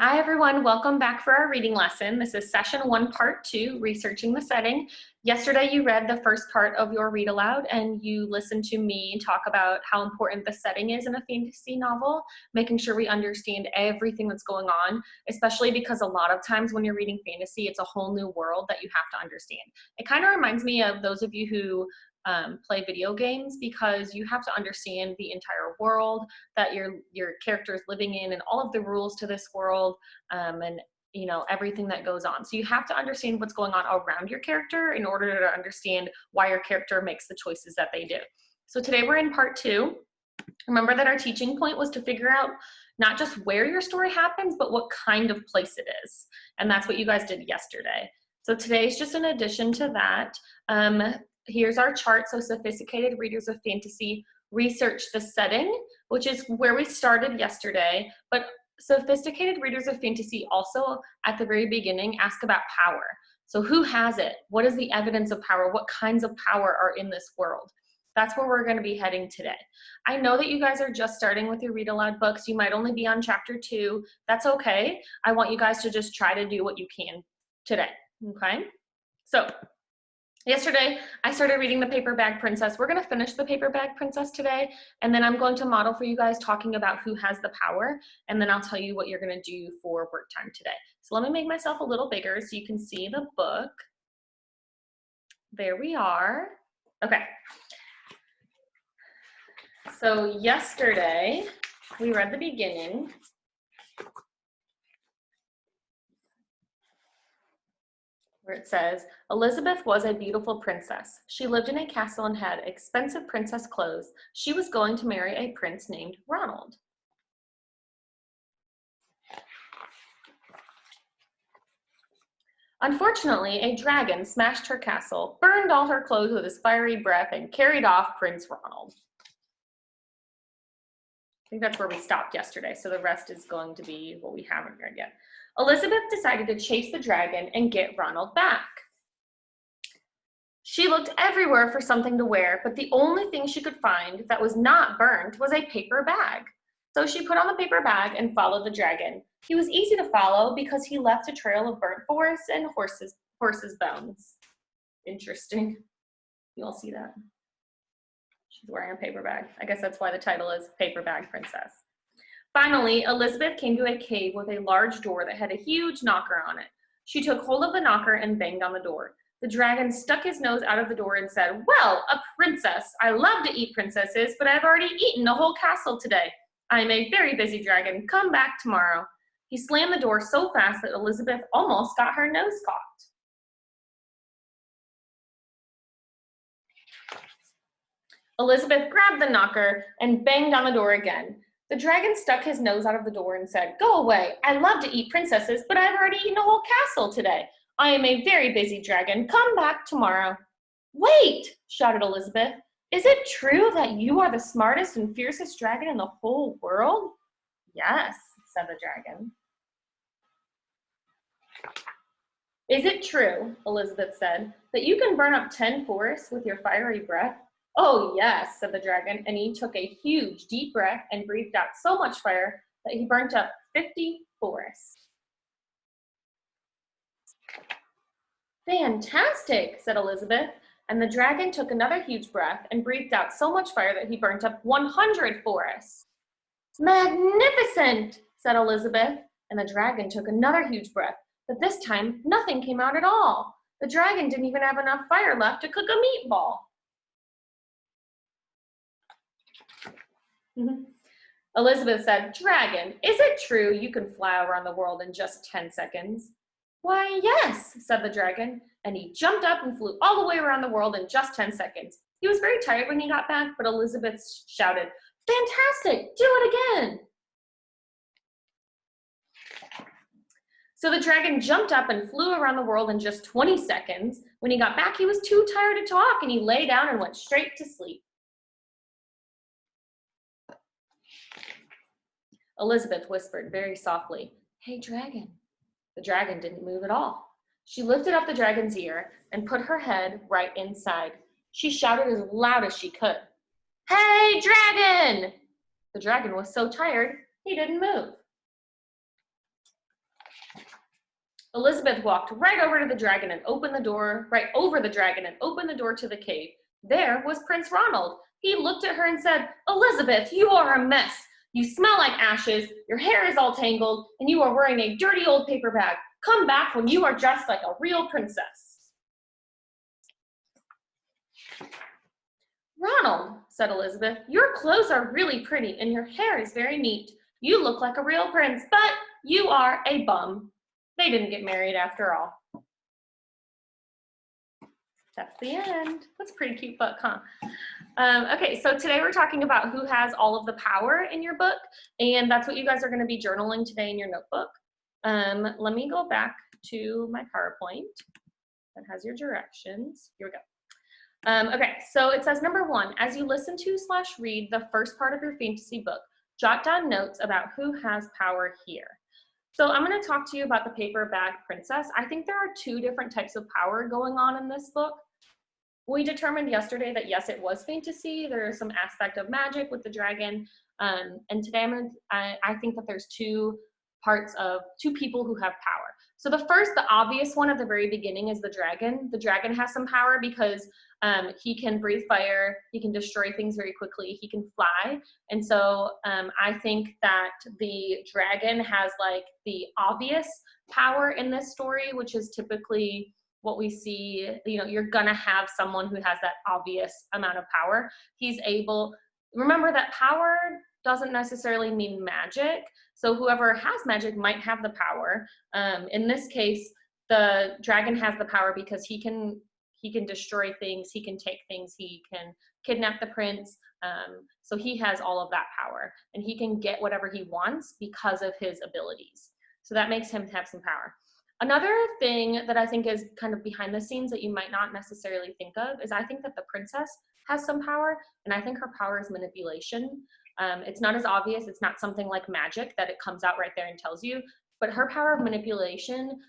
Hi everyone, welcome back for our reading lesson. This is session 1, part 2, researching the setting. Yesterday you read the first part of your read aloud and you listened to me talk about how important the setting is in a fantasy novel, making sure we understand everything that's going on, especially because a lot of times when you're reading fantasy, it's a whole new world that you have to understand. It kind of reminds me of those of you who play video games, because you have to understand the entire world that your character is living in and all of the rules to this world, and everything that goes on. So you have to understand what's going on around your character in order to understand why your character makes the choices that they do. So today we're in part 2. Remember that our teaching point was to figure out not just where your story happens, but what kind of place it is. And that's what you guys did yesterday. So today's just an addition to that. Here's our chart. So sophisticated readers of fantasy research the setting, which is where we started yesterday. But sophisticated readers of fantasy also, at the very beginning, ask about power. So who has it? What is the evidence of power? What kinds of power are in this world? That's where we're going to be heading today. I know that you guys are just starting with your read aloud books. You might only be on chapter 2. That's okay. I want you guys to just try to do what you can today, okay? So yesterday, I started reading The Paper Bag Princess. We're going to finish The Paper Bag Princess today, and then I'm going to model for you guys talking about who has the power, and then I'll tell you what you're going to do for work time today. So let me make myself a little bigger so you can see the book. There we are. Okay. So yesterday, we read the beginning. Where it says, Elizabeth was a beautiful princess. She lived in a castle and had expensive princess clothes. She was going to marry a prince named Ronald. Unfortunately, a dragon smashed her castle, burned all her clothes with his fiery breath, and carried off Prince Ronald. I think that's where we stopped yesterday, so the rest is going to be what we haven't read yet. Elizabeth decided to chase the dragon and get Ronald back. She looked everywhere for something to wear, but the only thing she could find that was not burnt was a paper bag. So she put on the paper bag and followed the dragon. He was easy to follow because he left a trail of burnt forests and horses' bones. Interesting. You all see that? She's wearing a paper bag. I guess that's why the title is Paper Bag Princess. Finally, Elizabeth came to a cave with a large door that had a huge knocker on it. She took hold of the knocker and banged on the door. The dragon stuck his nose out of the door and said, Well, a princess. I love to eat princesses, but I've already eaten the whole castle today. I am a very busy dragon. Come back tomorrow. He slammed the door so fast that Elizabeth almost got her nose caught. Elizabeth grabbed the knocker and banged on the door again. The dragon stuck his nose out of the door and said, Go away. I love to eat princesses, but I've already eaten a whole castle today. I am a very busy dragon. Come back tomorrow. Wait, shouted Elizabeth. Is it true that you are the smartest and fiercest dragon in the whole world? Yes, said the dragon. Is it true, Elizabeth said, that you can burn up 10 forests with your fiery breath? Oh, yes, said the dragon, and he took a huge, deep breath and breathed out so much fire that he burnt up 50 forests. Fantastic, said Elizabeth, and the dragon took another huge breath and breathed out so much fire that he burnt up 100 forests. Magnificent, said Elizabeth, and the dragon took another huge breath, but this time nothing came out at all. The dragon didn't even have enough fire left to cook a meatball. Elizabeth said, Dragon, is it true you can fly around the world in just 10 seconds? Why, yes, said the dragon, and he jumped up and flew all the way around the world in just 10 seconds. He was very tired when he got back, but Elizabeth shouted, Fantastic, do it again. So the dragon jumped up and flew around the world in just 20 seconds. When he got back, he was too tired to talk, and he lay down and went straight to sleep. Elizabeth whispered very softly, Hey, dragon. The dragon didn't move at all. She lifted up the dragon's ear and put her head right inside. She shouted as loud as she could, Hey, dragon! The dragon was so tired, he didn't move. Elizabeth walked right over to the dragon and opened the door, right over the dragon and opened the door to the cave. There was Prince Ronald. He looked at her and said, "Elizabeth, you are a mess. You smell like ashes, your hair is all tangled, and you are wearing a dirty old paper bag. Come back when you are dressed like a real princess." "Ronald," said Elizabeth, "your clothes are really pretty and your hair is very neat. You look like a real prince, but you are a bum." They didn't get married after all. That's the end. That's a pretty cute book, huh? Okay, so today we're talking about who has all of the power in your book, and that's what you guys are going to be journaling today in your notebook. Let me go back to my PowerPoint that has your directions. Here we go. Okay, so it says number 1, as you listen to / read the first part of your fantasy book, jot down notes about who has power here. So I'm going to talk to you about the paper bag princess. I think there are 2 different types of power going on in this book. We determined yesterday that yes, it was fantasy. There is some aspect of magic with the dragon. And today I think that there's 2 parts of 2 people who have power. So the obvious one at the very beginning is the dragon. The dragon has some power because he can breathe fire, he can destroy things very quickly, he can fly. And so I think that the dragon has like the obvious power in this story, which is typically what we see. You know, you're gonna have someone who has that obvious amount of power. He's able, remember that power doesn't necessarily mean magic. So whoever has magic might have the power. In this case, the dragon has the power because he can destroy things, he can take things, he can kidnap the prince. So he has all of that power, and he can get whatever he wants because of his abilities. So that makes him have some power. Another thing that I think is kind of behind the scenes that you might not necessarily think of is I think that the princess has some power, and I think her power is manipulation. It's not as obvious, it's not something like magic that it comes out right there and tells you, but her power of manipulation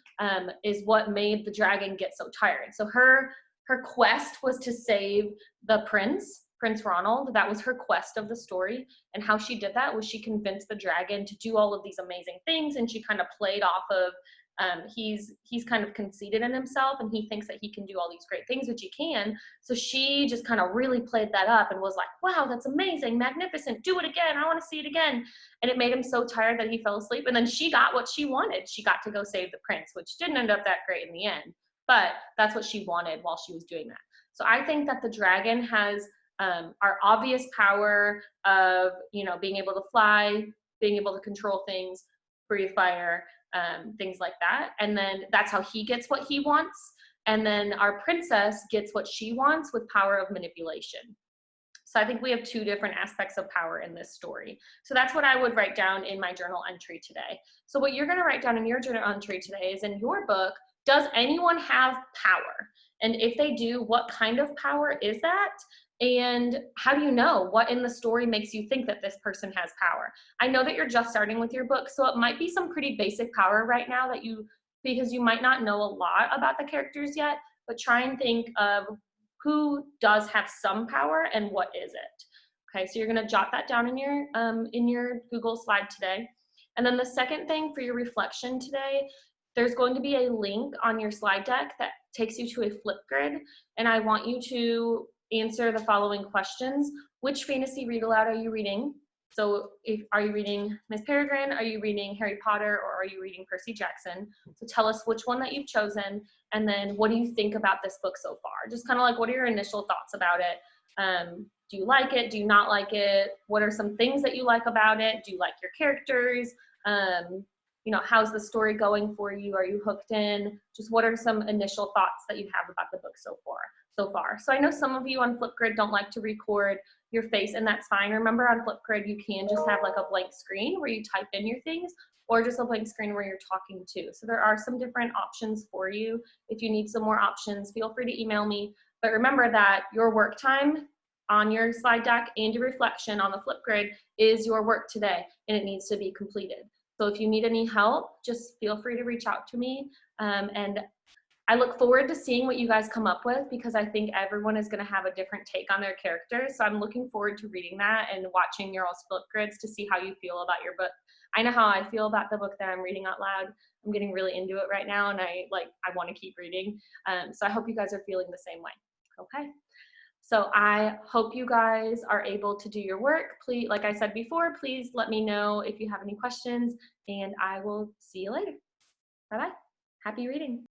is what made the dragon get so tired. So her quest was to save the Prince Ronald. That was her quest of the story, and how she did that was she convinced the dragon to do all of these amazing things, and she kind of played off of he's kind of conceited in himself, and he thinks that he can do all these great things, which he can. So she just kind of really played that up and was like, "Wow, that's amazing, magnificent, do it again, I want to see it again." And it made him so tired that he fell asleep, and then she got what she wanted. She got to go save the prince, which didn't end up that great in the end, but that's what she wanted while she was doing that. So I think that the dragon has our obvious power of, you know, being able to fly, being able to control things, breathe fire, things like that. And then that's how he gets what he wants. And then our princess gets what she wants with power of manipulation. So I think we have 2 different aspects of power in this story. So that's what I would write down in my journal entry today. So what you're going to write down in your journal entry today is, in your book, does anyone have power? And if they do, what kind of power is that? And how do you know what in the story makes you think that this person has power? I know that you're just starting with your book, so it might be some pretty basic power right now that because you might not know a lot about the characters yet, but try and think of who does have some power and what is it. Okay, so you're gonna jot that down in your Google slide today. And then the second thing for your reflection today, there's going to be a link on your slide deck that takes you to a Flipgrid, and I want you to answer the following questions. Which fantasy read aloud are you reading? So are you reading Miss Peregrine, are you reading Harry Potter, or are you reading Percy Jackson? So tell us which one that you've chosen, and then what do you think about this book so far? Just kind of like, what are your initial thoughts about it? Do you like it? Do you not like it? What are some things that you like about it? Do you like your characters? You know, how's the story going for you? Are you hooked in? Just what are some initial thoughts that you have about the book so far? So I know some of you on Flipgrid don't like to record your face, and that's fine. Remember, on Flipgrid, you can just have like a blank screen where you type in your things, or just a blank screen where you're talking to. So there are some different options for you. If you need some more options, feel free to email me. But remember that your work time on your slide deck and your reflection on the Flipgrid is your work today, and it needs to be completed. So if you need any help, just feel free to reach out to me. And I look forward to seeing what you guys come up with, because I think everyone is going to have a different take on their characters. So I'm looking forward to reading that and watching your all Flipgrids to see how you feel about your book. I know how I feel about the book that I'm reading out loud. I'm getting really into it right now, and I want to keep reading. So I hope you guys are feeling the same way. Okay. So I hope you guys are able to do your work. Please, like I said before, please let me know if you have any questions, and I will see you later. Bye-bye. Happy reading.